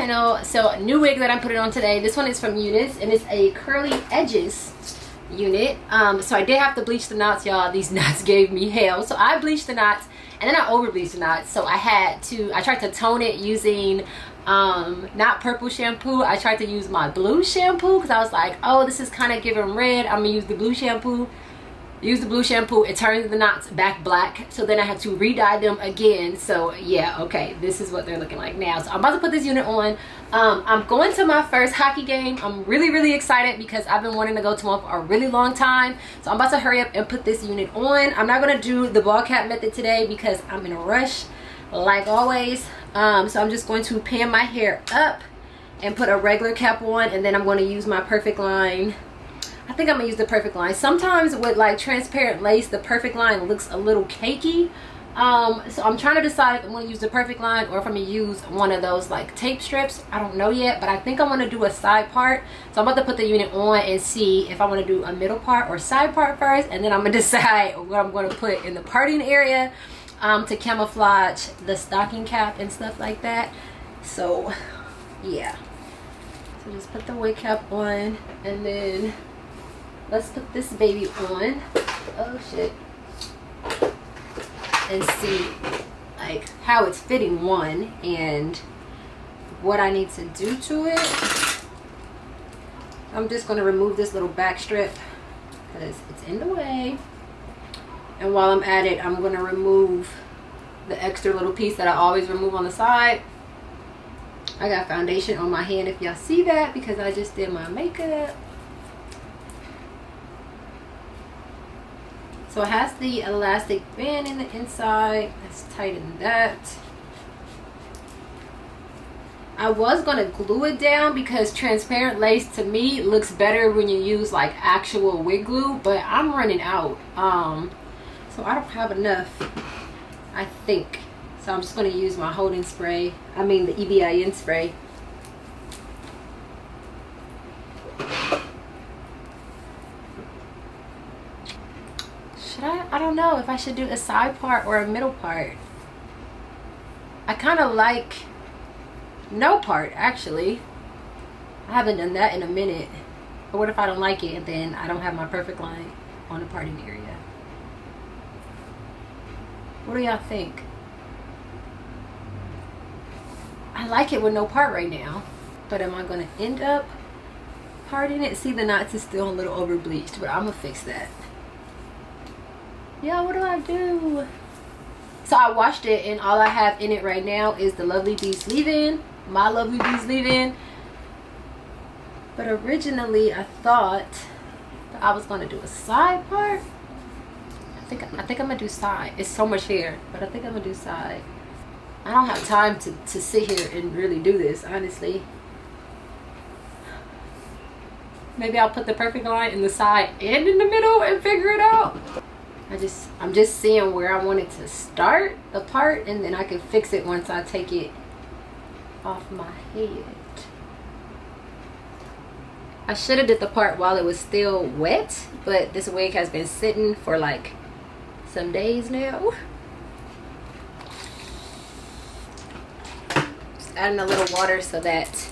channel. So a new wig that I'm putting on today. This one is from Unice and it's a curly edges unit. So I did have to bleach the knots, y'all. These knots gave me hell. So I bleached the knots and then I over bleached the knots. So I tried to tone it using not purple shampoo. I tried to use my blue shampoo because I was like, oh, this is kind of giving red. I'm gonna use the blue shampoo. Use the blue shampoo, it turns the knots back black, so then I had to re-dye them again. So yeah, okay, this is what they're looking like now. So I'm about to put this unit on. I'm going to my first hockey game. I'm really excited because I've been wanting to go to one for a really long time. So I'm about to hurry up and put this unit on. I'm not gonna do the ball cap method today because I'm in a rush like always. So I'm just going to pan my hair up and put a regular cap on, and then I'm going to use my Perfect Line. I think I'm gonna use the Perfect Line. Sometimes with like transparent lace, the Perfect Line looks a little cakey. So I'm trying to decide if I'm gonna use the Perfect Line or if I'm gonna use one of those like tape strips. I don't know yet, but I think I'm gonna do a side part. So I'm about to put the unit on and see if I want to do a middle part or side part first, and then I'm gonna decide what I'm gonna put in the parting area to camouflage the stocking cap and stuff like that. So yeah, so just put the wig cap on and then let's put this baby on. Oh shit. And see like how it's fitting, one, and what I need to do to it. I'm just going to remove this little back strip because it's in the way. And while I'm at it, I'm going to remove the extra little piece that I always remove on the side. I got foundation on my hand if y'all see that because I just did my makeup. So it has the elastic band in the inside. Let's tighten that. I was going to glue it down because transparent lace to me looks better when you use like actual wig glue, but I'm running out. So I don't have enough, I think. So I'm just going to use my holding spray. I mean the EBIN spray. I don't know if I should do a side part or a middle part. I kind of like no part, actually. I haven't done that in a minute. But what if I don't like it and then I don't have my Perfect Line on the parting area? What do y'all think? I like it with no part right now, but am I going to end up parting it? See, the knots is still a little over bleached, but I'm going to fix that. Yeah, what do I do? So I washed it and all I have in it right now is the Lovely Bees leave-in, my Lovely Bees leave-in. But originally I thought that I was going to do a side part. I think I'm gonna do side. It's so much hair, but I think I'm gonna do side. I don't have time to sit here and really do this, honestly. Maybe I'll put the Perfect Line in the side and in the middle and figure it out. I'm just seeing where I want it to start the part, and then I can fix it once I take it off my head. I should have did the part while it was still wet, but this wig has been sitting for like some days now. Just adding a little water so that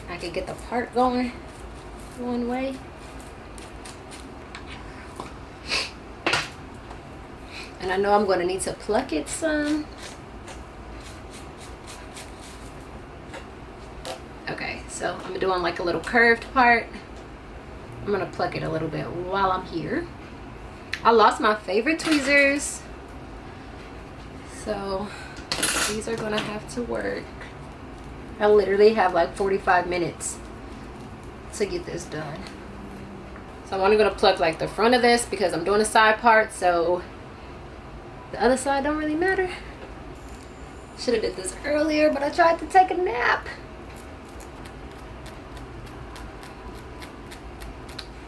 I can get the part going one way. And I know I'm going to need to pluck it some. Okay, so I'm doing like a little curved part. I'm going to pluck it a little bit while I'm here. I lost my favorite tweezers, so these are going to have to work. I literally have like 45 minutes to get this done. So I'm only going to pluck like the front of this because I'm doing a side part, so the other side don't really matter. Should have did this earlier, but I tried to take a nap.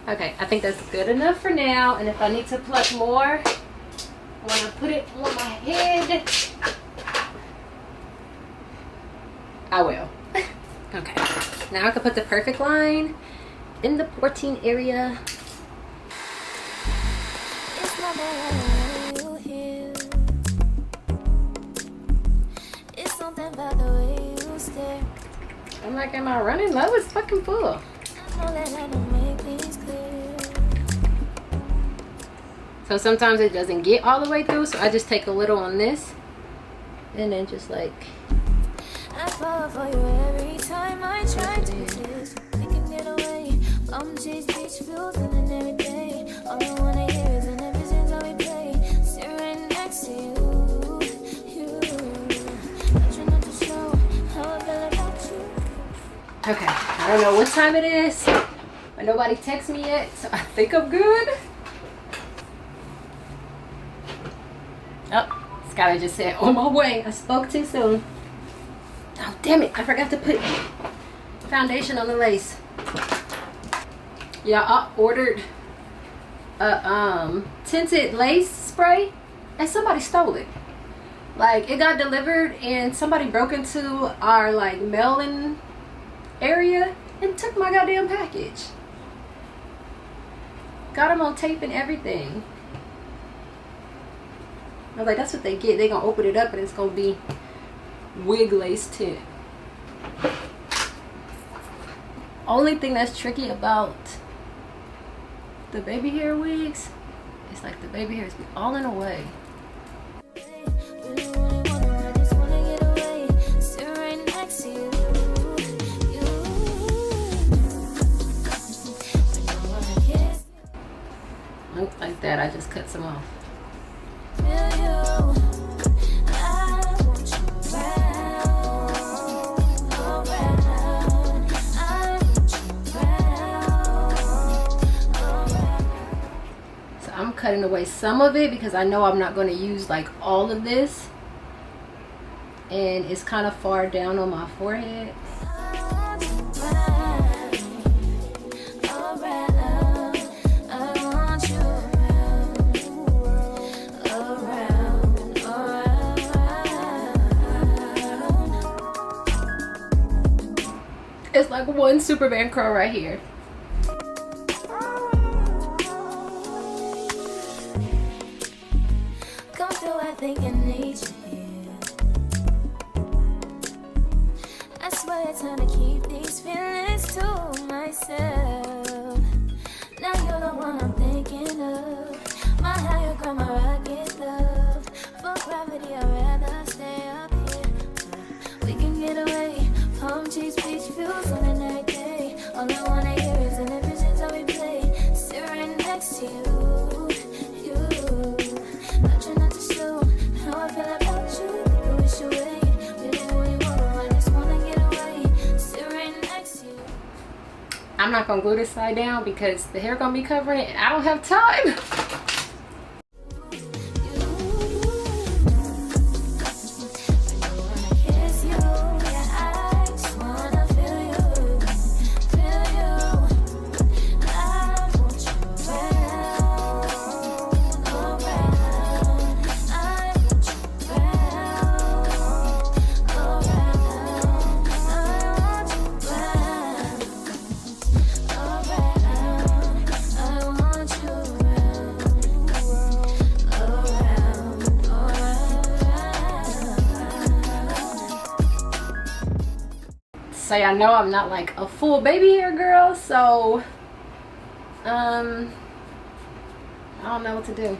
Okay, I think that's good enough for now. And if I need to pluck more, I want to put it on my head. I will. Okay, now I can put the Perfect Line in the parting area. It's my bad here. It's something about the way you stare. I'm like, am I running low? It's fucking full. So sometimes it doesn't get all the way through, so I just take a little on this and then just like I fall for you every time I try to resist. We can get away. Come chase beach views and then every day. All I wanna hear is an ever since I we play. Sit right next to you. I try not to show how I feel about you. okay, I don't know what time it is, but nobody texted me yet, so I think I'm good. Oh, Skylar just said on my way. I spoke too soon. Oh damn it, I forgot to put foundation on the lace. Yeah, I ordered a tinted lace spray and somebody stole it. Like, it got delivered and somebody broke into our like mailing area and took my goddamn package. Got them on tape and everything. I was like, that's what they get. They gonna open it up and it's gonna be wig lace tint. Only thing that's tricky about the baby hair wigs is like the baby hairs be all in the way. Look like that, I just cut some off. I'm cutting away some of it because I know I'm not going to use like all of this, and it's kind of far down on my forehead. It's like one Superman curl right here. Think I need you here. I swear it's time to keep these feelings to myself. Now you're the one I'm thinking of. My higher ground, my rocket love. For gravity, I'd rather stay up here. We can get away. Palm trees, beach views on an every day. All I wanna hear is an ever since I we play. Sit right next to you. I try not to show how I feel about you. Think I wish you away. Really, really wanna, I just wanna get away. Sit right next to you. I'm not gonna glue this side down because the hair gonna be covering it and I don't have time. So y'all know I'm not like a full baby hair girl, so I don't know what to do.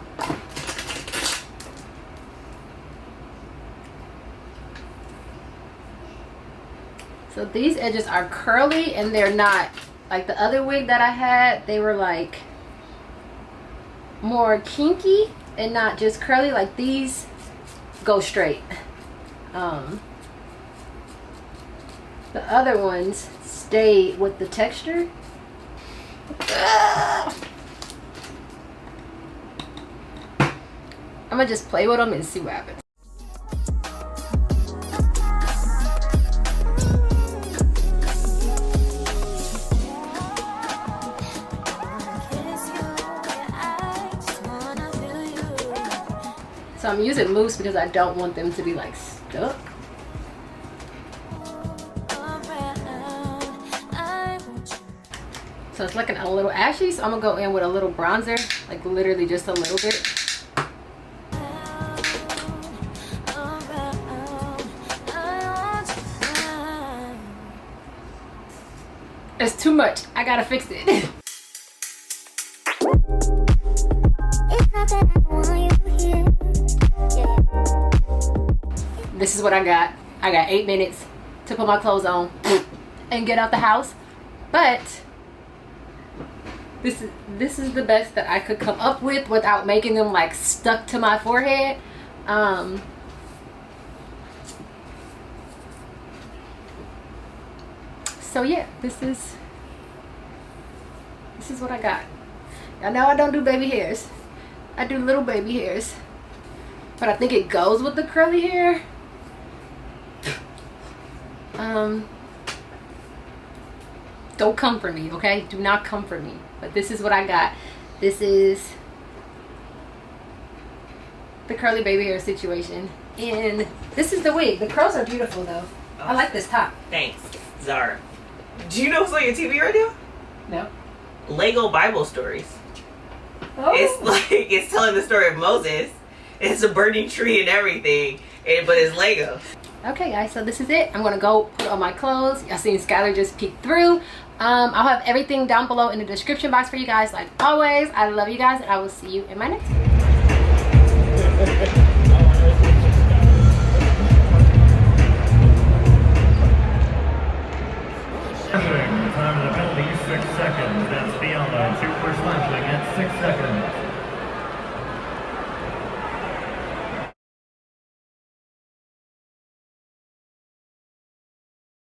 So these edges are curly and they're not like the other wig that I had. They were like more kinky and not just curly. Like these go straight. The other ones stay with the texture. I'm gonna just play with them and see what happens. So I'm using mousse because I don't want them to be like stuck. So it's looking a little ashy, so I'm gonna go in with a little bronzer, like literally just a little bit. It's too much. I gotta fix it. It's not that I want you here. Yeah. This is what I got. I got 8 minutes to put my clothes on and get out the house. But this is the best that I could come up with without making them like stuck to my forehead. So yeah, this is what I got. I know I don't do baby hairs. I do little baby hairs. But I think it goes with the curly hair. Don't come for me, okay? Do not come for me. But this is what I got. This is the curly baby hair situation. And this is the wig. The curls are beautiful though. I like this top. Thanks, Zara. Do you know what's on your TV right now? No. Lego Bible stories. Oh. It's telling the story of Moses. It's a burning tree and everything, but it's Lego. Okay guys, so this is it. I'm gonna go put on my clothes. Y'all seen Skylar just peek through. I'll have everything down below in the description box for you guys like always. I love you guys and I will see you in my next one.